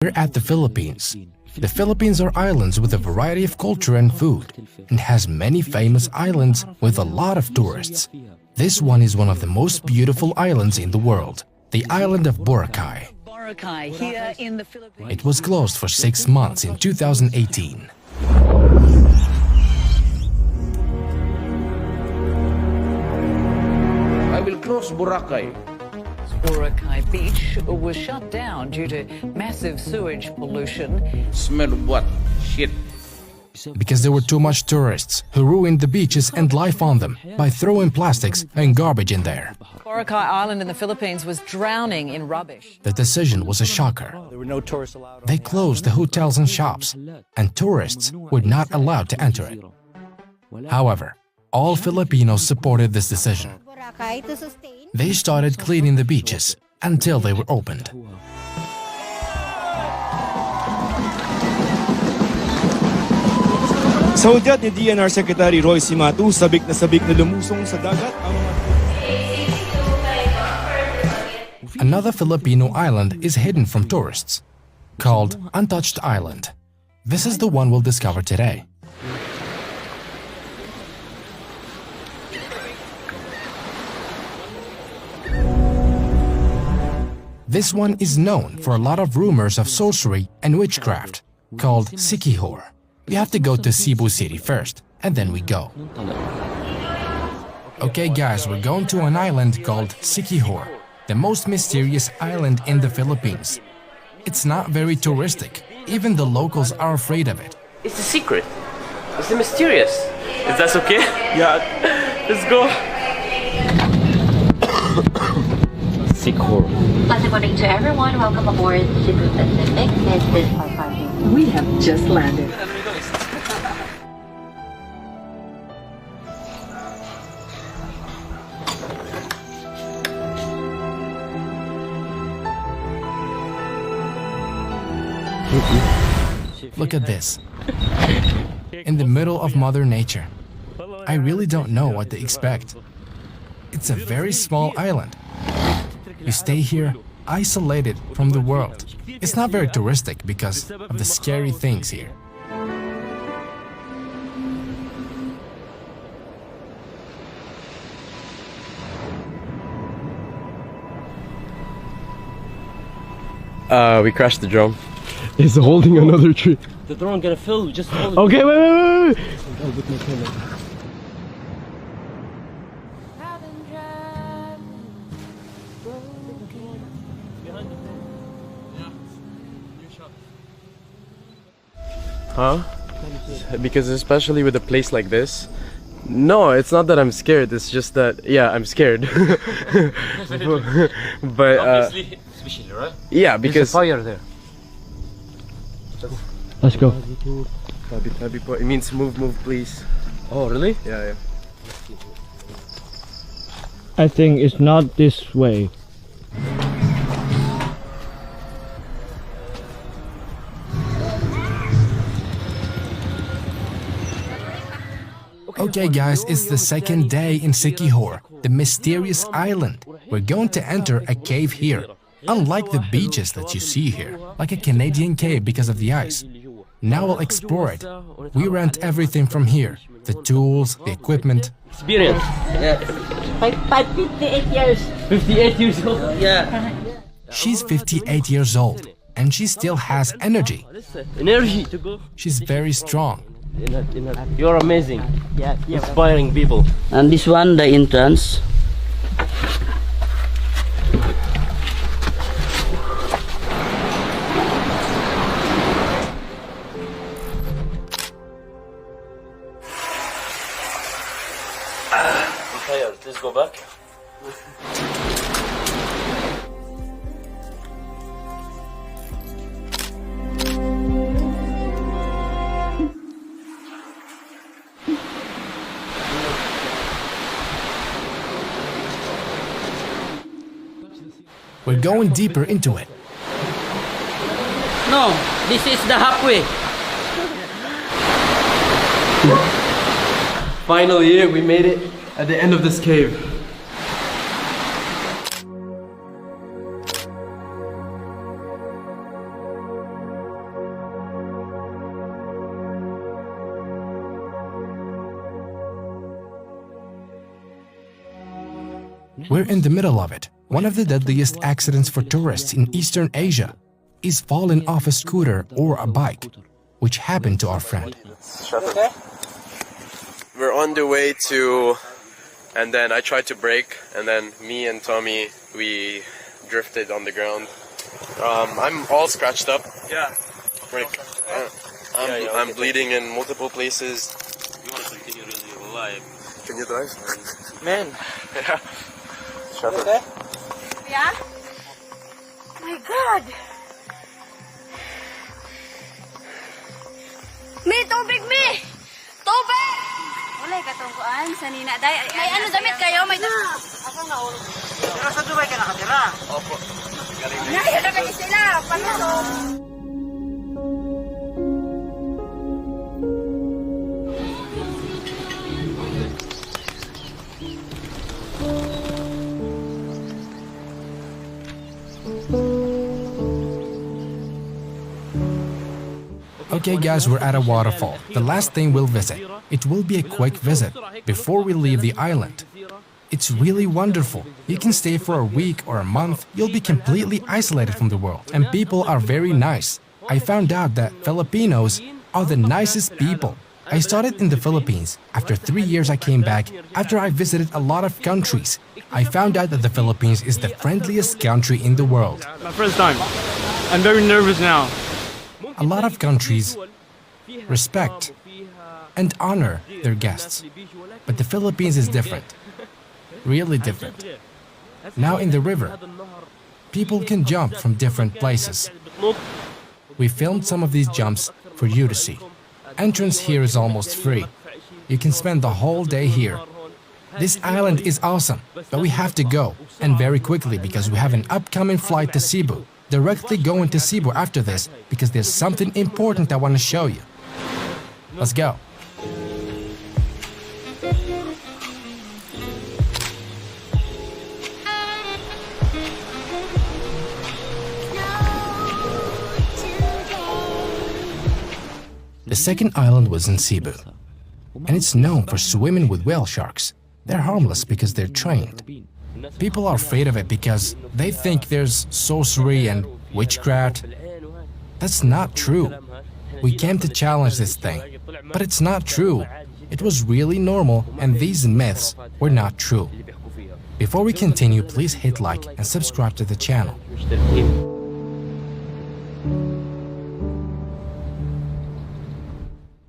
We're at the Philippines. The Philippines are islands with a variety of culture and food, and has many famous islands with a lot of tourists. This one is one of the most beautiful islands in the world, the island of Boracay. Boracay, here in the Philippines. It was closed for 6 months in 2018. I will close Boracay. Boracay Beach was shut down due to massive sewage pollution. Smell of what? Shit. Because there were too much tourists who ruined the beaches and life on them by throwing plastics and garbage in there. Boracay Island in the Philippines was drowning in rubbish. The decision was a shocker. There were no tourists allowed. They closed the hotels and shops, and tourists were not allowed to enter it. However, all Filipinos supported this decision. They started cleaning the beaches until they were opened. Sa hudyat ni DNR Secretary Roy Cimatu, sabik na lumusong sa dagat ang mga... Another Filipino island is hidden from tourists, called Untouched Island. This is the one we'll discover today. This one is known for a lot of rumors of sorcery and witchcraft, called Sikihor. We have to go to Cebu City first, and then we go. Okay guys, we're going to an island called Sikihor, the most mysterious island in the Philippines. It's not very touristic. Even the locals are afraid of it. It's the secret. It's the mysterious. Is that okay? Yeah. Let's go. Sikihor. Good morning to everyone. Welcome aboard Cebu Pacific. This is our party. We have just landed. Look at this. In the middle of Mother Nature. I really don't know what to expect. It's a very small island. You stay here, isolated from the world. It's not very touristic because of the scary things here. We crashed the drone. It's holding another tree. The drone gonna fill, just hold it. Okay, wait. Huh? Because especially with a place like this. No, it's not that I'm scared, it's just that, yeah, I'm scared. But, Obviously, especially, right? yeah, because... There's a fire there. Let's go. Tabi po. It means move, please. Oh, really? Yeah. I think it's not this way. Okay guys, it's the second day in Sikihor, the mysterious island. We're going to enter a cave here. Unlike the beaches that you see here, like a Canadian cave because of the ice. Now we'll explore it. We rent everything from here. The tools, the equipment. Experience. Yeah. 58 years. 58 years old. Yeah. She's 58 years old, and she still has energy. Energy to go. She's very strong. You're amazing. Yeah. Inspiring people. And this one, the entrance. I'm tired. Let's go back. We're going deeper into it. No, this is the halfway. Finally, we made it at the end of this cave. We're in the middle of it. One of the deadliest accidents for tourists in Eastern Asia is falling off a scooter or a bike, which happened to our friend. We're on the way to, and then I tried to brake, and then me and Tommy, we drifted on the ground. I'm all scratched up. Yeah. I'm bleeding in multiple places. You want to continue really alive? Can you drive? Man. Yeah. Shut up. Yeah? My God! Mi, tubig, Mi! Tubig! Wala ka tungkuan sa nina. May ano damit kayo? May ako na ulo. Pero sa Dubai ka nakatira? Opo. Ngayon na kayo sila. Palusong. Okay guys, we're at a waterfall. The last thing we'll visit. It will be a quick visit before we leave the island. It's really wonderful. You can stay for a week or a month. You'll be completely isolated from the world. And people are very nice. I found out that Filipinos are the nicest people. I started in the Philippines. After 3 years I came back. After I visited a lot of countries, I found out that the Philippines is the friendliest country in the world. My first time. I'm very nervous now. A lot of countries respect and honor their guests. But the Philippines is different. Really different. Now in the river, people can jump from different places. We filmed some of these jumps for you to see. Entrance here is almost free. You can spend the whole day here. This island is awesome, but we have to go, and very quickly because we have an upcoming flight to Cebu. Directly going to Cebu after this because there's something important I want to show you. Let's go. The second island was in Cebu, and it's known for swimming with whale sharks. They're harmless because they're trained. People are afraid of it because they think there's sorcery and witchcraft. That's not true. We came to challenge this thing, but it's not true. It was really normal, and these myths were not true. Before we continue, please hit like and subscribe to the channel.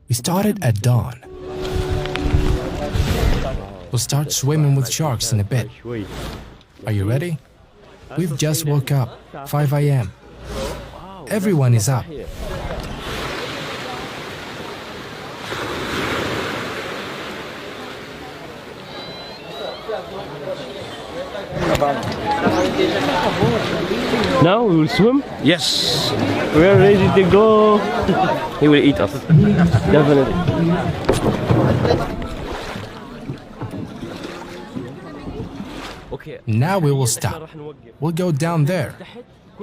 We started at dawn. We'll start swimming with sharks in a bit. Are you ready? We've just woke up, 5 a.m. Everyone is up. Now we will swim? Yes. We are ready to go. He will eat us. Definitely. Now we will stop. We'll go down there.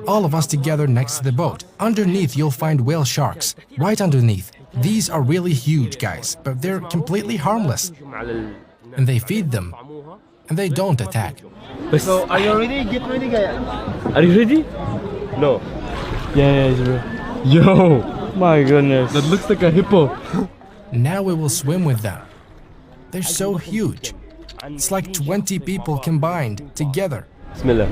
All of us together next to the boat. Underneath you'll find whale sharks. Right underneath. These are really huge, guys, but they're completely harmless. And they feed them. And they don't attack. So, are you ready? Get ready, guys. Are you ready? No. Yeah, it's ready. Yo! My goodness. That looks like a hippo. Now we will swim with them. They're so huge. It's like 20 people combined together. Bismillah.